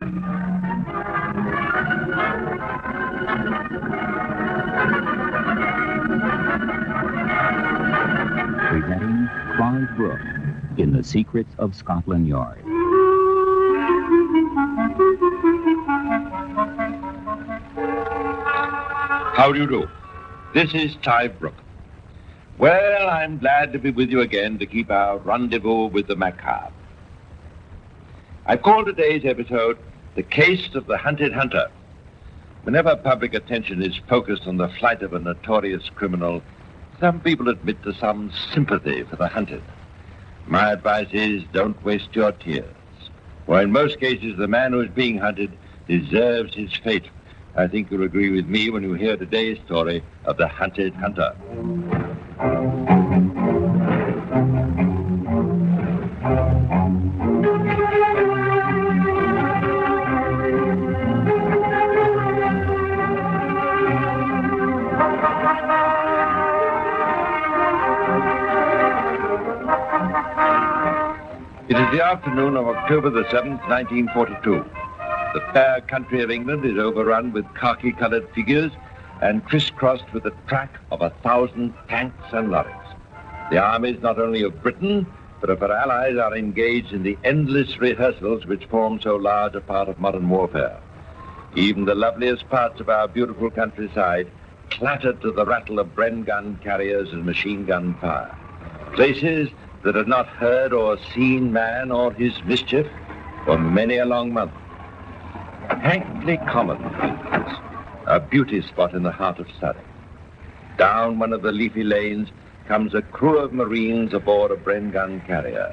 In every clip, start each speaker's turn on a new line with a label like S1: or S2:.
S1: Presenting Clive Brooke in The Secrets of Scotland Yard.
S2: How do you do? This is Clive Brooke. Well, I'm glad to be with you again to keep our rendezvous with the macabre. I've called today's episode The Case of the Hunted Hunter. Whenever public attention is focused on the flight of a notorious criminal, some people admit to some sympathy for the hunted. My advice is don't waste your tears. For in most cases, the man who is being hunted deserves his fate. I think you'll agree with me when you hear today's story of the hunted hunter. It is the afternoon of October the 7th, 1942. The fair country of England is overrun with khaki-colored figures and crisscrossed with the track of 1,000 tanks and lorries. The armies not only of Britain, but of her allies are engaged in the endless rehearsals which form so large a part of modern warfare. Even the loveliest parts of our beautiful countryside clattered to the rattle of Bren gun carriers and machine gun fire. Places that had not heard or seen man or his mischief for many a long month. Hankley Common, a beauty spot in the heart of Surrey. Down one of the leafy lanes comes a crew of Marines aboard a Bren gun carrier.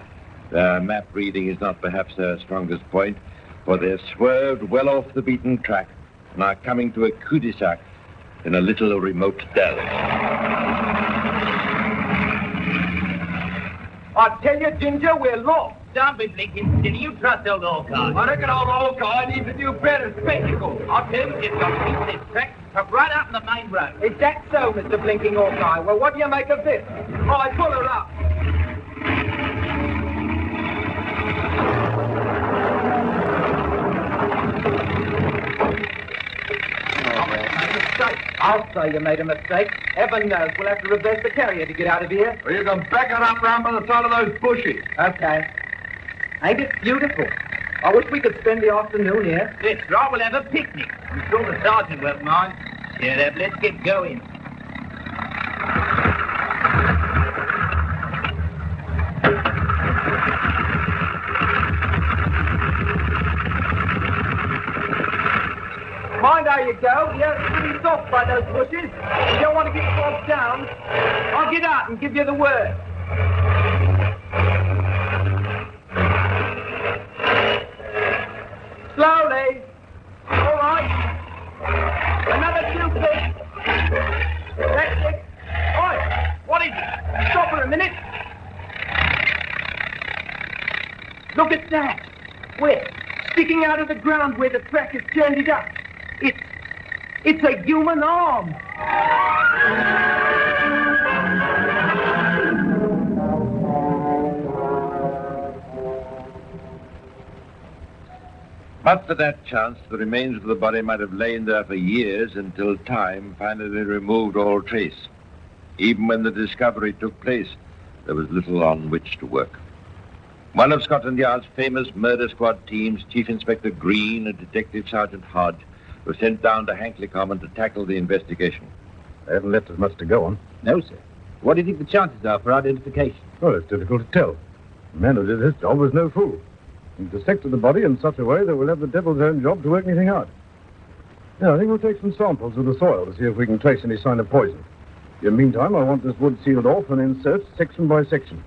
S2: Their map reading is not perhaps their strongest point, for they've swerved well off the beaten track and are coming to a cul-de-sac in a little remote dell.
S3: I tell you, Ginger, we're lost.
S4: Don't be blinking silly. You trust old Hawkeye.
S3: I reckon old Hawkeye needs a new pair of spectacles.
S4: I'll tell you, just got to keep this track up right out in the main road.
S3: Is that so, Mr. Blinking Hawkeye? Well, what do you make of this? I pull her up. I'll say you made a mistake. Heaven knows we'll have to reverse the carrier to get out of here.
S2: Well, you can back it up round by the side of those bushes.
S3: Okay. Ain't it beautiful? I wish we could spend the afternoon here.
S4: That's right, we'll have a picnic. I'm sure the sergeant won't mind. Cheer up, let's get going.
S3: Mind how you go. You're pretty soft by those bushes. You don't want to get bogged down. I'll get out and give you the word. Slowly. All right. Another 2 feet. That's it. Oi, what is it? Stop for a minute. Look at that. Where? Sticking out of the ground where the track has turned it up. It's a human arm.
S2: But for that chance, the remains of the body might have lain there for years until time finally removed all trace. Even when the discovery took place, there was little on which to work. One of Scotland Yard's famous murder squad teams, Chief Inspector Green and Detective Sergeant Hodge, were sent down to Hankley Common to tackle the investigation.
S5: They haven't left us much to go on.
S4: No, sir. What do you think the chances are for identification?
S5: Well, it's difficult to tell. The man who did his job was no fool. He dissected the body in such a way that we'll have the devil's own job to work anything out. Yeah, I think we'll take some samples of the soil to see if we can trace any sign of poison. In the meantime, I want this wood sealed off and then searched section by section.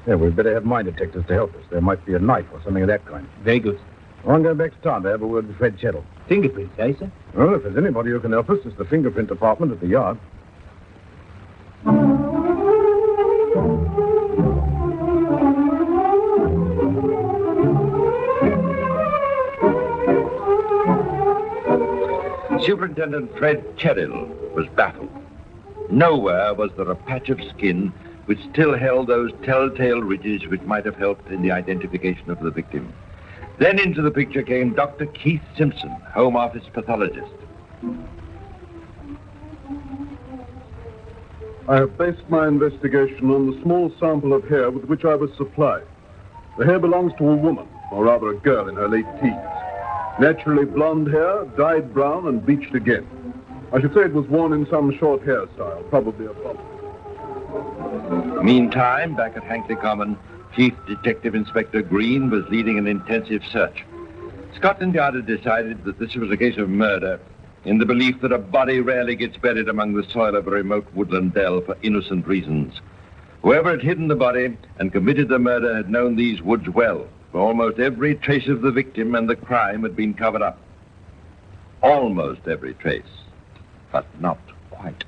S5: Yeah, we'd better have mine detectors to help us. There might be a knife or something of that kind.
S4: Very good.
S5: I want to go back to town to have a word with Fred Chettle.
S4: Fingerprints, eh, sir?
S5: Well, if there's anybody who can help us, it's the fingerprint department at the yard.
S2: Superintendent Fred Chettle was baffled. Nowhere was there a patch of skin which still held those telltale ridges which might have helped in the identification of the victim. Then into the picture came Dr. Keith Simpson, Home Office pathologist.
S6: I have based my investigation on the small sample of hair with which I was supplied. The hair belongs to a woman, or rather a girl in her late teens. Naturally blonde hair, dyed brown, and bleached again. I should say it was worn in some short hairstyle, probably a bob.
S2: Meantime, back at Hankley Common, Chief Detective Inspector Green was leading an intensive search. Scotland Yard had decided that this was a case of murder, in the belief that a body rarely gets buried among the soil of a remote woodland dell for innocent reasons. Whoever had hidden the body and committed the murder had known these woods well, for almost every trace of the victim and the crime had been covered up. Almost every trace, but not quite.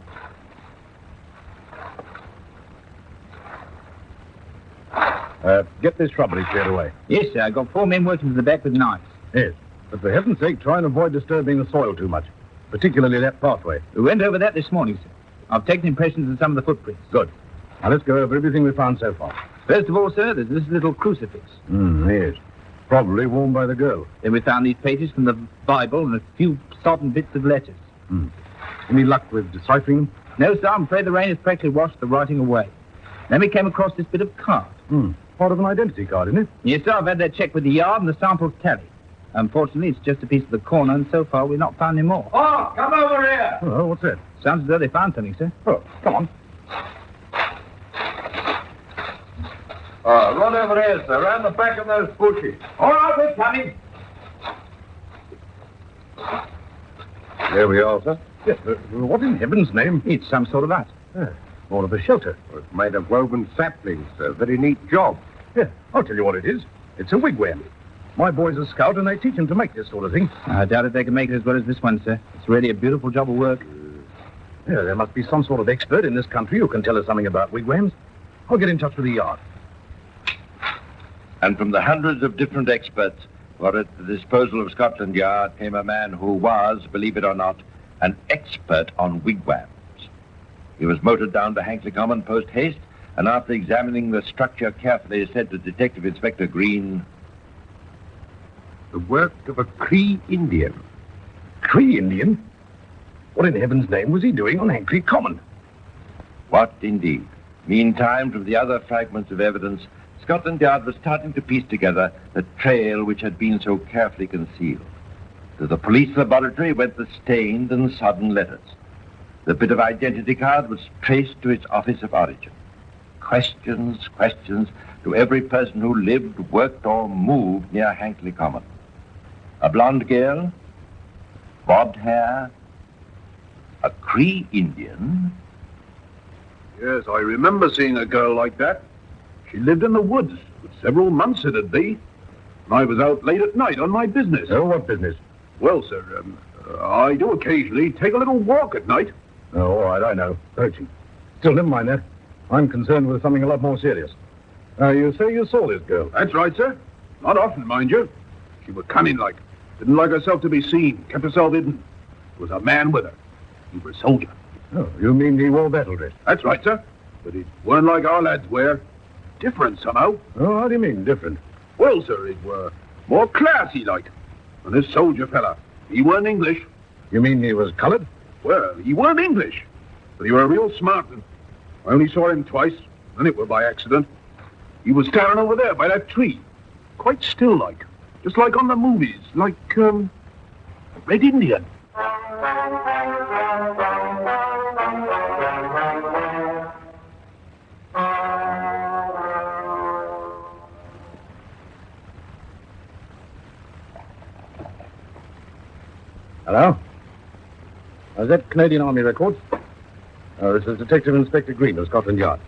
S5: Get this shrubbery cleared away.
S4: Yes, sir. I've got 4 men working to the back with knives.
S5: Yes, but for heaven's sake, try and avoid disturbing the soil too much, particularly that pathway.
S4: We went over that this morning, sir. I've taken impressions of some of the footprints.
S5: Good. Now, let's go over everything we found so far.
S4: First of all, sir, there's this little crucifix.
S5: Yes. Probably worn by the girl.
S4: Then we found these pages from the Bible and a few sodden bits of letters.
S5: Any luck with deciphering them?
S4: No, sir, I'm afraid the rain has practically washed the writing away. Then we came across this bit of card.
S5: Part of an identity card, isn't it?
S4: Yes, sir, I've had that checked with the yard and the samples tallied. Unfortunately, it's just a piece of the corner, and so far we've not found any more.
S3: Oh, come over here.
S5: Oh, what's that?
S4: Sounds as though they found something, sir.
S5: Oh, come on.
S2: Run over here, sir, around the back of those bushes.
S3: All right, we're coming.
S5: There we are, sir. Yes, what in heaven's name?
S4: It's some sort of hut.
S5: More of a shelter.
S6: It's made of woven saplings, sir. Very neat job.
S5: Yeah, I'll tell you what it is. It's a wigwam. My boy's a scout, and they teach him to make this sort of thing.
S4: I doubt if they can make it as well as this one, sir. It's really a beautiful job of work.
S5: Yeah, there must be some sort of expert in this country who can tell us something about wigwams. I'll get in touch with the yard.
S2: And from the hundreds of different experts who are at the disposal of Scotland Yard came a man who was, believe it or not, an expert on wigwams. He was motored down to Hankley Common post-haste, and after examining the structure carefully, said to Detective Inspector Green,
S6: The work of a Cree Indian.
S5: Cree Indian? What in heaven's name was he doing on Hankley Common?
S2: what indeed? Meantime, from the other fragments of evidence, Scotland Yard was starting to piece together the trail which had been so carefully concealed. To the police laboratory went the stained and sodden letters. The bit of identity card was traced to its office of origin. Questions to every person who lived, worked, or moved near Hankley Common. A blonde girl, bobbed hair, a Cree Indian.
S6: Yes, I remember seeing a girl like that. She lived in the woods for several months, it'd be. And I was out late at night on my business.
S5: Oh, what business?
S6: Well, sir, I do occasionally take a little walk at night.
S5: Oh, all right, I know. Poaching. Still, never mind that. I'm concerned with something a lot more serious. You say you saw this girl?
S6: That's right, sir. Not often, mind you. She was cunning like. Didn't like herself to be seen. Kept herself hidden. There was a man with her. He was a soldier.
S5: Oh, you mean he wore battle dress?
S6: That's right, sir. But it weren't like our lads wear. Different, somehow.
S5: Oh, how do you mean, different?
S6: Well, sir, it were more classy like. And this soldier fella, he weren't English.
S5: You mean he was colored?
S6: Well, he weren't English. But he were real smart. And I only saw him twice, and it were by accident. He was standing over there by that tree. Quite still like. Just like on the movies. Like, a Red Indian.
S5: Hello? Is that Canadian Army records? This is Detective Inspector Green of Scotland Yard.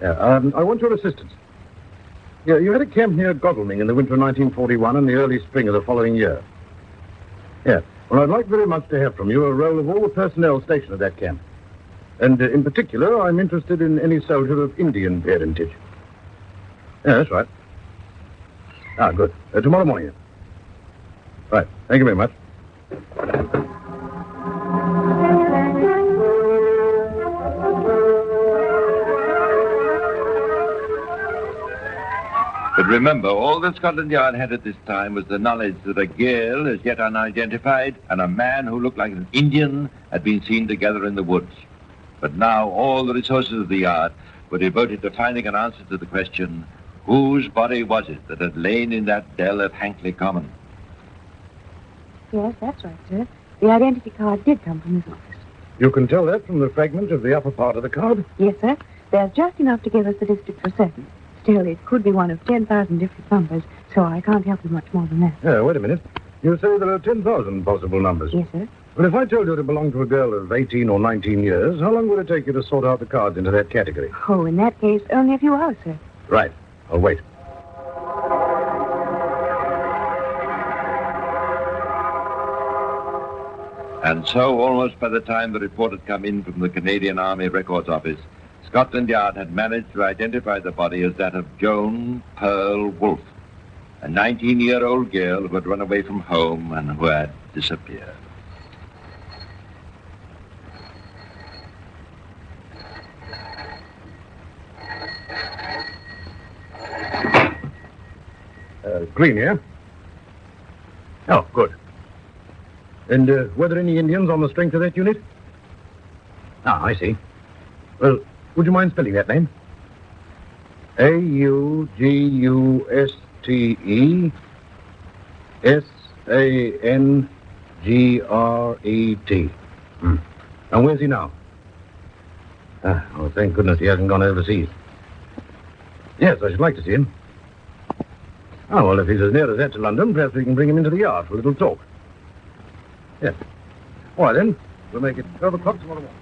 S5: Yeah, I want your assistance. Yeah, you had a camp near Godalming in the winter of 1941 and the early spring of the following year. Yeah. Well, I'd like very much to have from you a roll of all the personnel stationed at that camp. And in particular, I'm interested in any soldier of Indian parentage. Yeah, that's right. Ah, good. Tomorrow morning. Right. Thank you very much.
S2: The But remember, all that Scotland Yard had at this time was the knowledge that a girl, as yet unidentified, and a man who looked like an Indian had been seen together in the woods. But now all the resources of the Yard were devoted to finding an answer to the question, whose body was it that had lain in that dell at Hankley Common?
S7: Yes, that's right, sir. The identity card did come from his office.
S5: You can tell that from the fragment of the upper part of the card.
S7: Yes, sir. There's just enough to give us the district for certain. Still, it could be one of 10,000 different numbers, so I can't help you much more than that.
S5: Wait a minute. You say there are 10,000 possible numbers.
S7: Yes, sir.
S5: Well, if I told you to belong to a girl of 18 or 19 years, how long would it take you to sort out the cards into that category?
S7: Oh, in that case, only a few hours, sir.
S5: Right. I'll wait.
S2: And so, almost by the time the report had come in from the Canadian Army Records Office, Scotland Yard had managed to identify the body as that of Joan Pearl Wolfe, a 19-year-old girl who had run away from home and who had disappeared.
S5: Green here. Oh, good. And were there any Indians on the strength of that unit? Ah, I see. Well, would you mind spelling that name? Augustsangrete. And where's he now? Oh, thank goodness he hasn't gone overseas. Yes, I should like to see him. Oh, well, if he's as near as that to London, perhaps we can bring him into the Yard for a little talk. Yes. All right, then. We'll make it 12 o'clock tomorrow morning.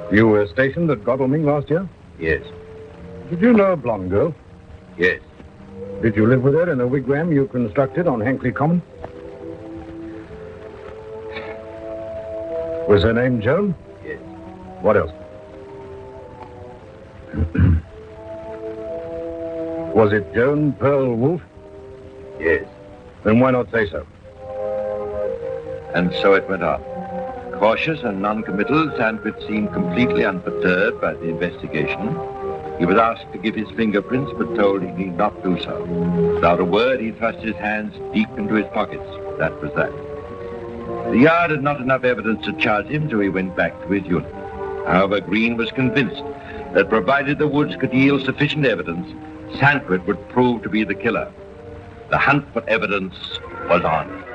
S5: You were stationed at Godalming last year?
S2: Yes.
S5: Did you know a blonde girl?
S2: Yes.
S5: Did you live with her in a wigwam you constructed on Hankley Common? Was her name Joan?
S2: Yes.
S5: What else? Was it Joan Pearl Wolfe?
S2: Yes.
S5: Then why not say so?
S2: And so it went on. Cautious and non-committal, Sandwich seemed completely unperturbed by the investigation. He was asked to give his fingerprints, but told he need not do so. Without a word, he thrust his hands deep into his pockets. That was that. The Yard had not enough evidence to charge him, so he went back to his unit. However, Green was convinced that provided the woods could yield sufficient evidence, Sandwich would prove to be the killer. The hunt for evidence was on.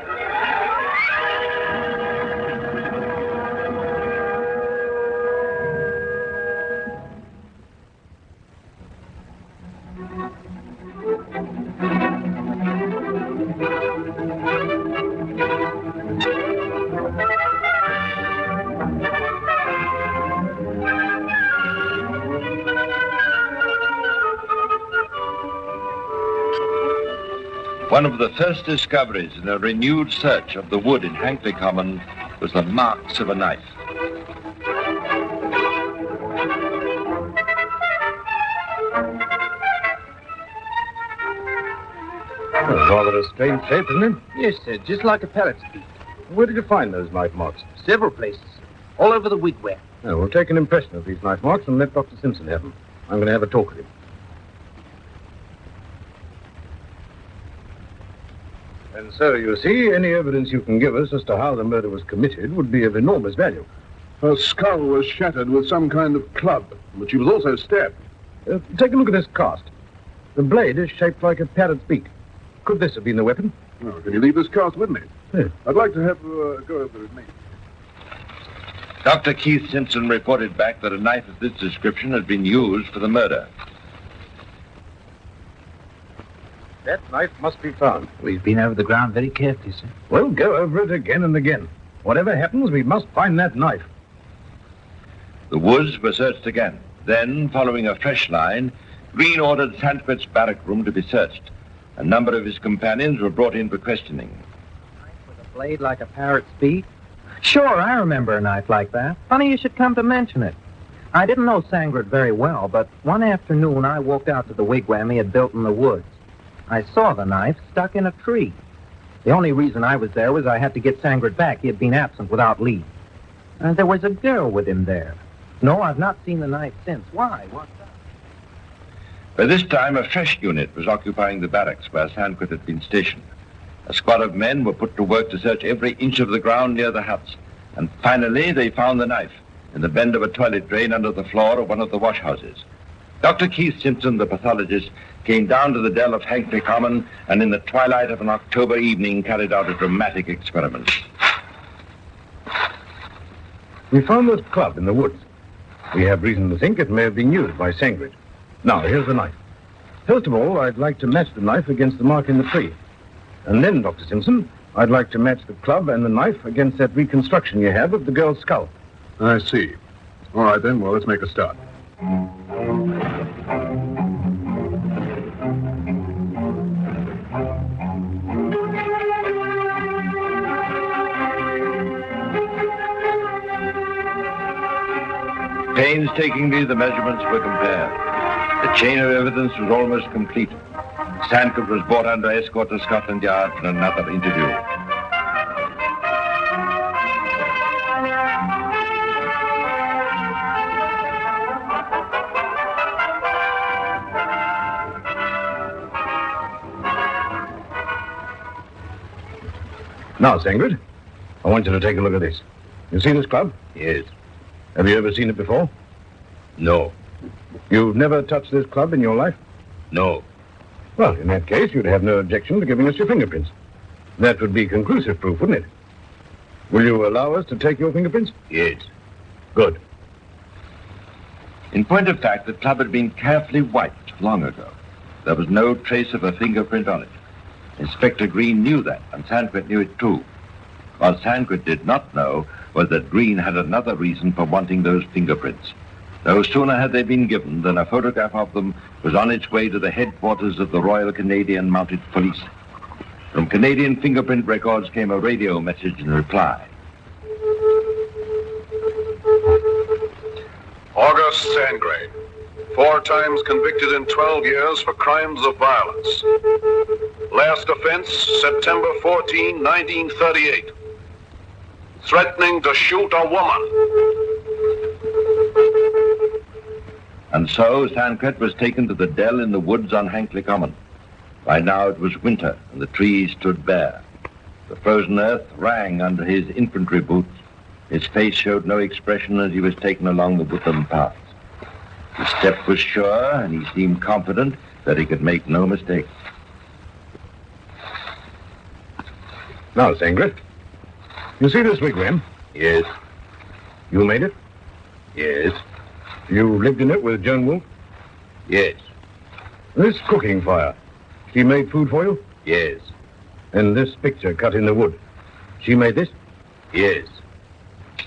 S2: One of the first discoveries in a renewed search of the wood in Hankley Common was the marks of a knife.
S5: Well, rather a strange shape, isn't it?
S4: Yes, sir, just like a parrot's beak.
S5: Where did you find those knife marks?
S4: Several places. All over the wigwam.
S5: Oh, we'll take an impression of these knife marks and let Dr. Simpson have them. I'm going to have a talk with him. And so, you see, any evidence you can give us as to how the murder was committed would be of enormous value.
S6: Her skull was shattered with some kind of club, but she was also stabbed.
S5: Take a look at this cast. The blade is shaped like a parrot's beak. Could this have been the weapon?
S6: Oh, can you leave this cast with me?
S5: Yes.
S6: I'd like to have go over with me.
S2: Dr. Keith Simpson reported back that a knife of this description had been used for the murder.
S5: That knife must be found.
S4: We've been over the ground very carefully, sir.
S5: We'll go over it again and again. Whatever happens, we must find that knife.
S2: The woods were searched again. Then, following a fresh line, Green ordered Sandwich barrack room to be searched. A number of his companions were brought in for questioning.
S4: With a blade like a parrot's beak? Sure, I remember a knife like that. Funny you should come to mention it. I didn't know Sangret very well, but one afternoon I walked out to the wigwam he had built in the woods. I saw the knife stuck in a tree. The only reason I was there was I had to get Sangret back. He had been absent without leave. There was a girl with him there. No, I've not seen the knife since. Why? What's up?
S2: By this time, a fresh unit was occupying the barracks where Sandquist had been stationed. A squad of men were put to work to search every inch of the ground near the huts. And finally, they found the knife in the bend of a toilet drain under the floor of one of the wash houses. Dr. Keith Simpson, the pathologist, came down to the dell of Hankley Common and in the twilight of an October evening carried out a dramatic experiment.
S5: We found this club in the woods. We have reason to think it may have been used by Sangrid. Now, here's the knife. First of all, I'd like to match the knife against the mark in the tree. And then, Dr. Simpson, I'd like to match the club and the knife against that reconstruction you have of the girl's skull.
S6: I see. All right, then. Well, let's make a start.
S2: Painstakingly, the measurements were compared. The chain of evidence was almost complete. Sandquist was brought under escort to Scotland Yard for another interview.
S5: Now, Sangrid, I want you to take a look at this. You see this club?
S2: Yes.
S5: Have you ever seen it before?
S2: No.
S5: You've never touched this club in your life?
S2: No.
S5: Well, in that case, you'd have no objection to giving us your fingerprints. That would be conclusive proof, wouldn't it? Will you allow us to take your fingerprints?
S2: Yes.
S5: Good.
S2: In point of fact, the club had been carefully wiped long ago. There was no trace of a fingerprint on it. Inspector Green knew that, and Sandquist knew it too. What Sandquist did not know was that Green had another reason for wanting those fingerprints. No sooner had they been given than a photograph of them was on its way to the headquarters of the Royal Canadian Mounted Police. From Canadian fingerprint records came a radio message in reply.
S6: August Sangray, 4 times convicted in 12 years for crimes of violence. Last offense, September 14, 1938. Threatening to shoot a woman.
S2: And so Sandquist was taken to the dell in the woods on Hankley Common. By now it was winter, and the trees stood bare. The frozen earth rang under his infantry boots. His face showed no expression as he was taken along the woodland paths. His step was sure, and he seemed confident that he could make no mistake.
S5: Now, Sangrid, you see this wigwam?
S2: Yes.
S5: You made it?
S2: Yes.
S5: You lived in it with Joan Wolfe?
S2: Yes.
S5: This cooking fire, she made food for you?
S2: Yes.
S5: And this picture cut in the wood, she made this?
S2: Yes.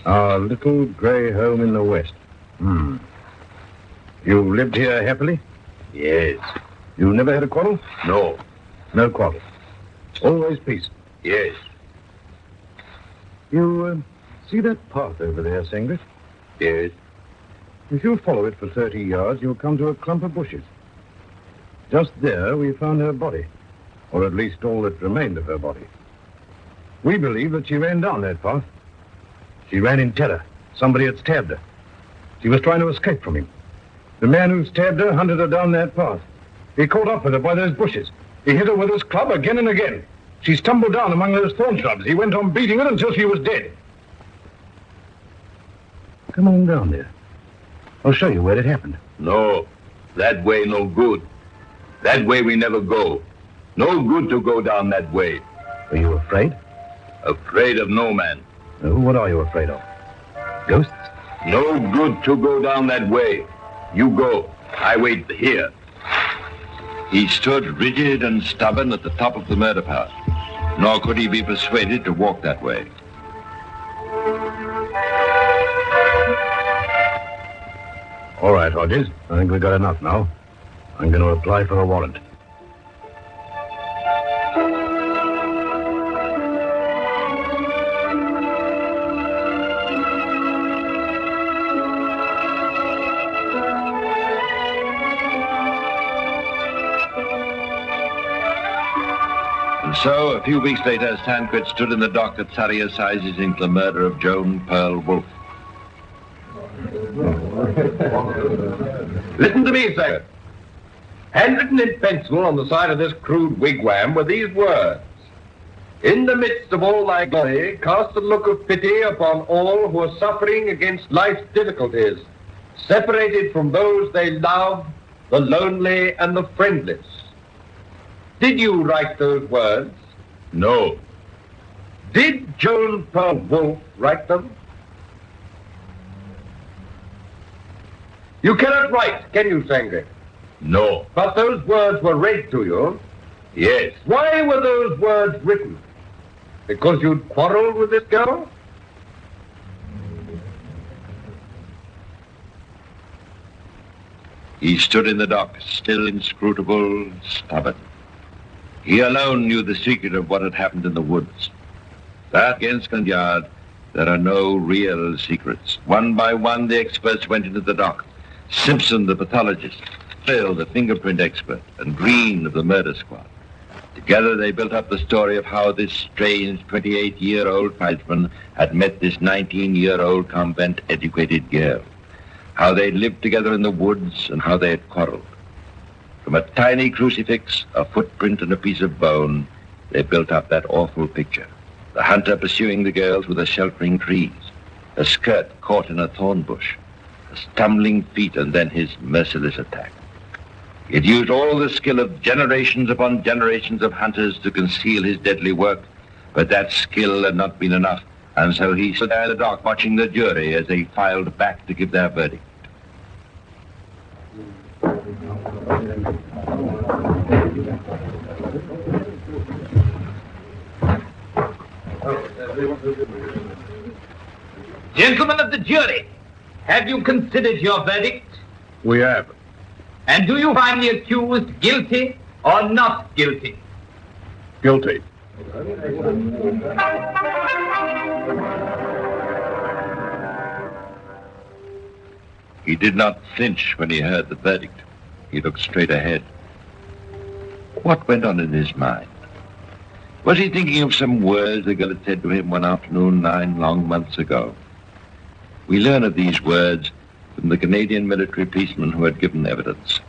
S5: Our little grey home in the West. You lived here happily?
S2: Yes.
S5: You never had a quarrel?
S2: No.
S5: No quarrel. Always peace?
S2: Yes.
S5: You see that path over there, Sangrid?
S2: Yes.
S5: If you follow it for 30 yards, you'll come to a clump of bushes. Just there, we found her body, or at least all that remained of her body. We believe that she ran down that path. She ran in terror. Somebody had stabbed her. She was trying to escape from him. The man who stabbed her hunted her down that path. He caught up with her by those bushes. He hit her with his club again and again. She stumbled down among those thorn shrubs. He went on beating her until she was dead. Come on down there. I'll show you where it happened.
S2: No. That way no good. That way we never go. No good to go down that way.
S5: Are you afraid?
S2: Afraid of no man.
S5: What are you afraid of? Ghosts?
S2: No good to go down that way. You go. I wait here. He stood rigid and stubborn at the top of the murder path. Nor could he be persuaded to walk that way.
S5: All right, Hodges. I think we've got enough now. I'm going to apply for a warrant.
S2: And so, a few weeks later, Sandquist stood in the dock at Surrey Assizes into the murder of Joan Pearl Wolfe.
S8: Listen to me, sir. Handwritten in pencil on the side of this crude wigwam were these words. In the midst of all thy glory, cast a look of pity upon all who are suffering against life's difficulties, separated from those they love, the lonely and the friendless. Did you write those words?
S2: No.
S8: Did Joan Pearl Wolfe write them? You cannot write, can you, Sangre?
S2: No.
S8: But those words were read to you.
S2: Yes.
S8: Why were those words written? Because you'd quarreled with this girl?
S2: He stood in the dock, still inscrutable, stubborn. He alone knew the secret of what had happened in the woods. That against Scotland Yard, there are no real secrets. One by one, the experts went into the dock. Simpson, the pathologist, Phil, the fingerprint expert, and Green of the murder squad. Together, they built up the story of how this strange 28-year-old tribesman had met this 19-year-old convent-educated girl. How they lived together in the woods and how they had quarreled. From a tiny crucifix, a footprint, and a piece of bone, they built up that awful picture. The hunter pursuing the girls with the sheltering trees, a skirt caught in a thorn bush, a stumbling feet, and then his merciless attack. He had used all the skill of generations upon generations of hunters to conceal his deadly work, but that skill had not been enough, and so he stood there in the dock watching the jury as they filed back to give their verdict.
S3: Gentlemen of the jury, have you considered your verdict?
S6: We have.
S3: And do you find the accused guilty or not guilty?
S6: Guilty.
S2: He did not flinch when he heard the verdict. He looked straight ahead. What went on in his mind? Was he thinking of some words the girl had said to him one afternoon 9 long months ago? We learn of these words from the Canadian military policeman who had given evidence.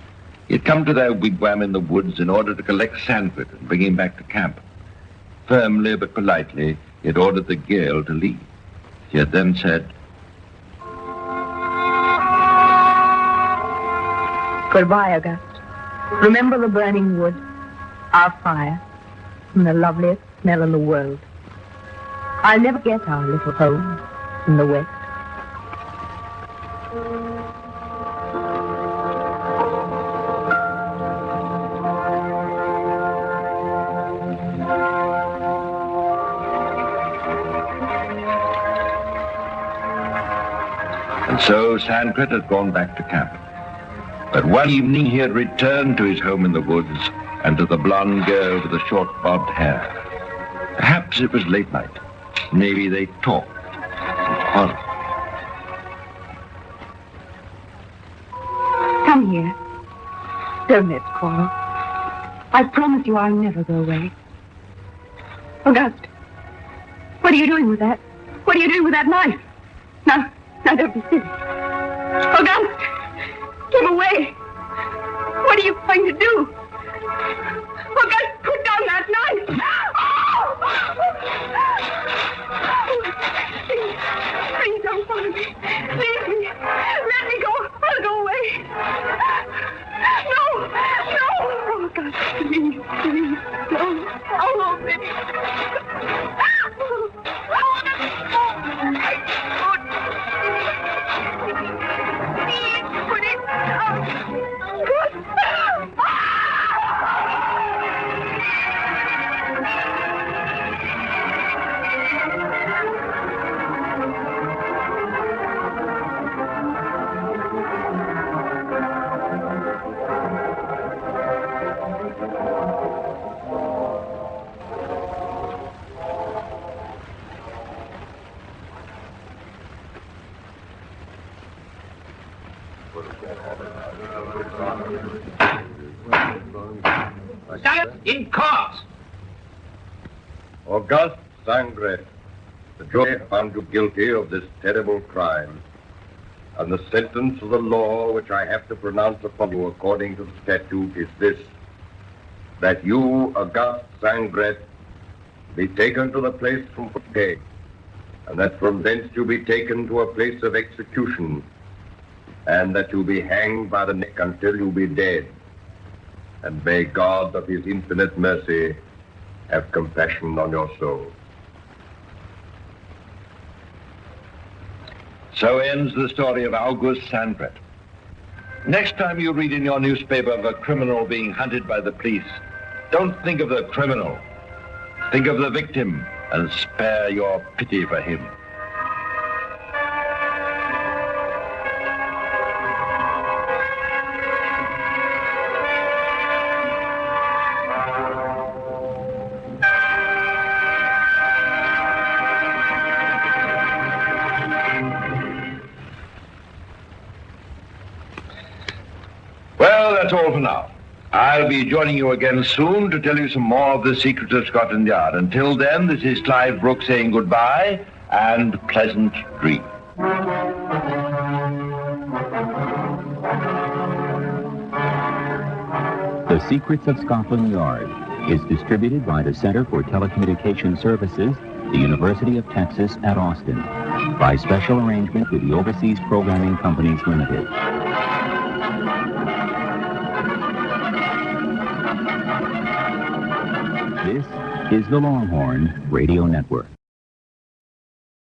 S2: He had come to their wigwam in the woods in order to collect Sandford and bring him back to camp. Firmly but politely, he had ordered the girl to leave. He had then said,
S7: Goodbye, August. Remember the burning wood, our fire, and the loveliest smell in the world. I'll never get our little home in the west.
S2: And so Sandford had gone back to camp. But one evening he had returned to his home in the woods and to the blonde girl with the short bobbed hair. Perhaps it was late night. Maybe they talked and quarreled.
S7: Come here. Don't let's quarrel. I promise you I'll never go away. August, what are you doing with that? What are you doing with that knife? Now, don't be silly. August, give away. What are you going to do? August, put down that knife. Please don't follow me. Leave me. Let me go. I'll go away. No. Oh, God, please. No. Oh, baby. Put it down.
S3: In court.
S8: Auguste Sangre, the jury found you guilty of this terrible crime. And the sentence of the law which I have to pronounce upon you according to the statute is this, that you, Auguste Sangret, be taken to the place from which you came, and that from thence you be taken to a place of execution, and that you be hanged by the neck until you be dead. And may God of his infinite mercy have compassion on your soul.
S2: So ends the story of Auguste Sangret. Next time you read in your newspaper of a criminal being hunted by the police, don't think of the criminal. Think of the victim and spare your pity for him. Well, that's all for now. I'll be joining you again soon to tell you some more of the secrets of Scotland Yard. Until then, this is Clive Brooks saying goodbye and pleasant dreams.
S1: The Secrets of Scotland Yard is distributed by the Center for Telecommunication Services, the University of Texas at Austin, by special arrangement with the Overseas Programming Companies Limited. This is the Longhorn Radio Network.